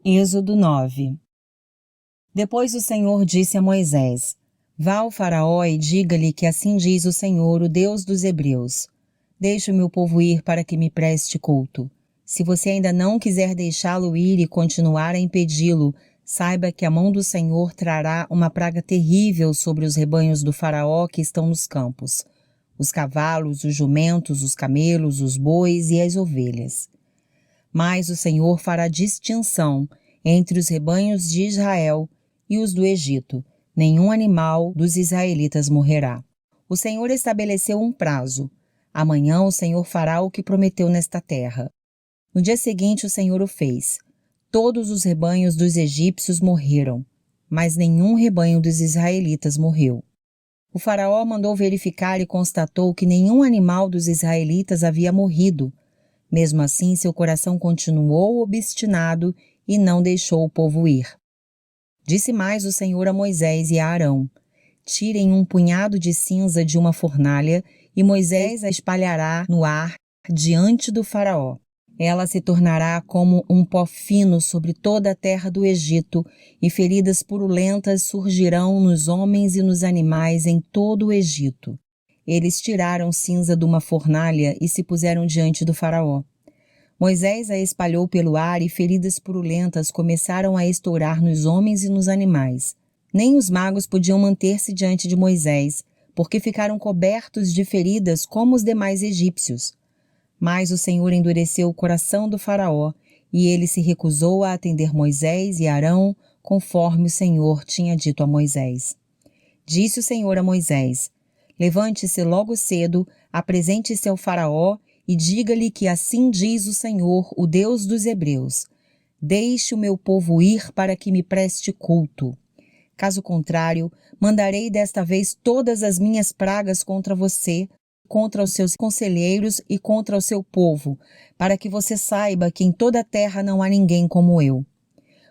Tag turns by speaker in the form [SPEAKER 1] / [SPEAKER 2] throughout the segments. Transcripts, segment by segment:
[SPEAKER 1] Êxodo 9. Depois o Senhor disse a Moisés: Vá ao Faraó e diga-lhe que assim diz o Senhor, o Deus dos Hebreus: Deixe o meu povo ir para que me preste culto. Se você ainda não quiser deixá-lo ir e continuar a impedi-lo, saiba que a mão do Senhor trará uma praga terrível sobre os rebanhos do Faraó que estão nos campos: os cavalos, os jumentos, os camelos, os bois e as ovelhas. Mas o Senhor fará distinção entre os rebanhos de Israel e os do Egito. Nenhum animal dos israelitas morrerá. O Senhor estabeleceu um prazo. Amanhã o Senhor fará o que prometeu nesta terra. No dia seguinte o Senhor o fez. Todos os rebanhos dos egípcios morreram, mas nenhum rebanho dos israelitas morreu. O Faraó mandou verificar e constatou que nenhum animal dos israelitas havia morrido. Mesmo assim, seu coração continuou obstinado e não deixou o povo ir. Disse mais o Senhor a Moisés e a Arão: Tirem um punhado de cinza de uma fornalha e Moisés a espalhará no ar diante do Faraó. Ela se tornará como um pó fino sobre toda a terra do Egito, e feridas purulentas surgirão nos homens e nos animais em todo o Egito. Eles tiraram cinza de uma fornalha e se puseram diante do Faraó. Moisés a espalhou pelo ar e feridas purulentas começaram a estourar nos homens e nos animais. Nem os magos podiam manter-se diante de Moisés, porque ficaram cobertos de feridas como os demais egípcios. Mas o Senhor endureceu o coração do Faraó, e ele se recusou a atender Moisés e Arão, conforme o Senhor tinha dito a Moisés. Disse o Senhor a Moisés: Levante-se logo cedo, apresente-se ao Faraó e diga-lhe que assim diz o Senhor, o Deus dos Hebreus: Deixe o meu povo ir para que me preste culto. Caso contrário, mandarei desta vez todas as minhas pragas contra você, contra os seus conselheiros e contra o seu povo, para que você saiba que em toda a terra não há ninguém como eu.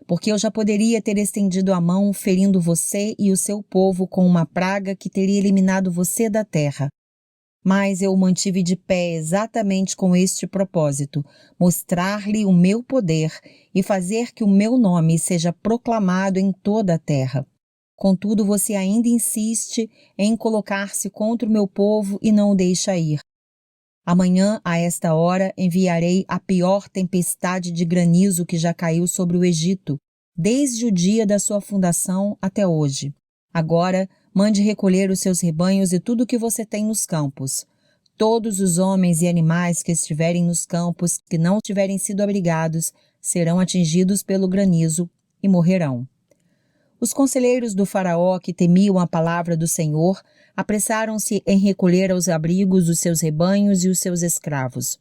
[SPEAKER 1] Porque eu já poderia ter estendido a mão, ferindo você e o seu povo com uma praga que teria eliminado você da terra. Mas eu o mantive de pé exatamente com este propósito: mostrar-lhe o meu poder e fazer que o meu nome seja proclamado em toda a terra. Contudo, você ainda insiste em colocar-se contra o meu povo e não o deixa ir. Amanhã, a esta hora, enviarei a pior tempestade de granizo que já caiu sobre o Egito, desde o dia da sua fundação até hoje. Agora, mande recolher os seus rebanhos e tudo o que você tem nos campos. Todos os homens e animais que estiverem nos campos, que não tiverem sido abrigados, serão atingidos pelo granizo e morrerão. Os conselheiros do Faraó, que temiam a palavra do Senhor, apressaram-se em recolher aos abrigos os seus rebanhos e os seus escravos.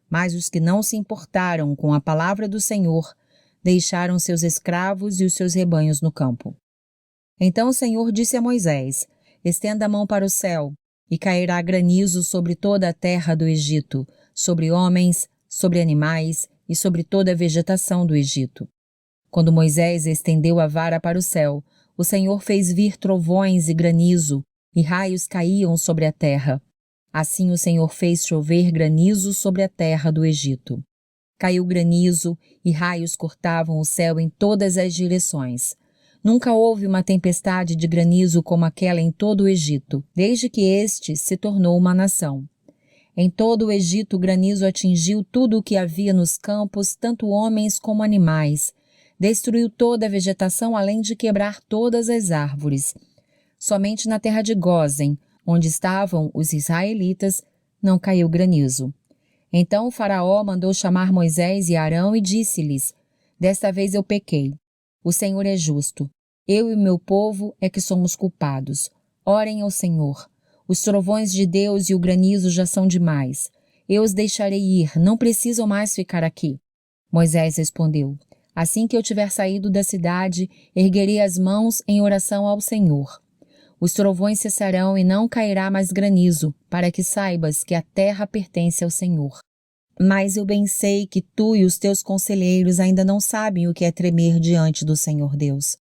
[SPEAKER 1] Mas os que não se importaram com a palavra do Senhor, deixaram seus escravos e os seus rebanhos no campo. Então o Senhor disse a Moisés: Estenda a mão para o céu, e cairá granizo sobre toda a terra do Egito, sobre homens, sobre animais e sobre toda a vegetação do Egito. Quando Moisés estendeu a vara para o céu, o Senhor fez vir trovões e granizo, e raios caíam sobre a terra. Assim o Senhor fez chover granizo sobre a terra do Egito. Caiu granizo, e raios cortavam o céu em todas as direções. Nunca houve uma tempestade de granizo como aquela em todo o Egito, desde que este se tornou uma nação. Em todo o Egito o granizo atingiu tudo o que havia nos campos, tanto homens como animais. Destruiu toda a vegetação, além de quebrar todas as árvores. Somente na terra de Gósen, onde estavam os israelitas, não caiu granizo. Então o Faraó mandou chamar Moisés e Arão e disse-lhes: Desta vez eu pequei. O Senhor é justo. Eu e o meu povo é que somos culpados. Orem ao Senhor. Os trovões de Deus e o granizo já são demais. Eu os deixarei ir, não precisam mais ficar aqui. Moisés respondeu: Assim que eu tiver saído da cidade, erguerei as mãos em oração ao Senhor. Os trovões cessarão e não cairá mais granizo, para que saibas que a terra pertence ao Senhor. Mas eu bem sei que tu e os teus conselheiros ainda não sabem o que é tremer diante do Senhor Deus.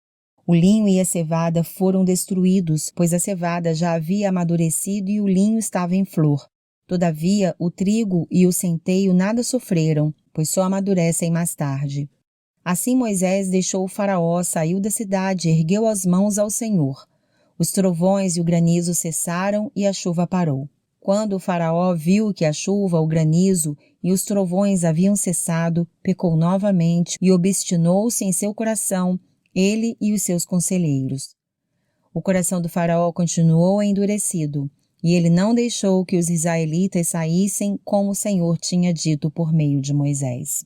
[SPEAKER 1] O linho e a cevada foram destruídos, pois a cevada já havia amadurecido e o linho estava em flor. Todavia, o trigo e o centeio nada sofreram, pois só amadurecem mais tarde. Assim Moisés deixou o faraó, saiu da cidade e ergueu as mãos ao Senhor. Os trovões e o granizo cessaram e a chuva parou. Quando o faraó viu que a chuva, o granizo e os trovões haviam cessado, pecou novamente e obstinou-se em seu coração, ele e os seus conselheiros. O coração do faraó continuou endurecido, e ele não deixou que os israelitas saíssem como o Senhor tinha dito por meio de Moisés.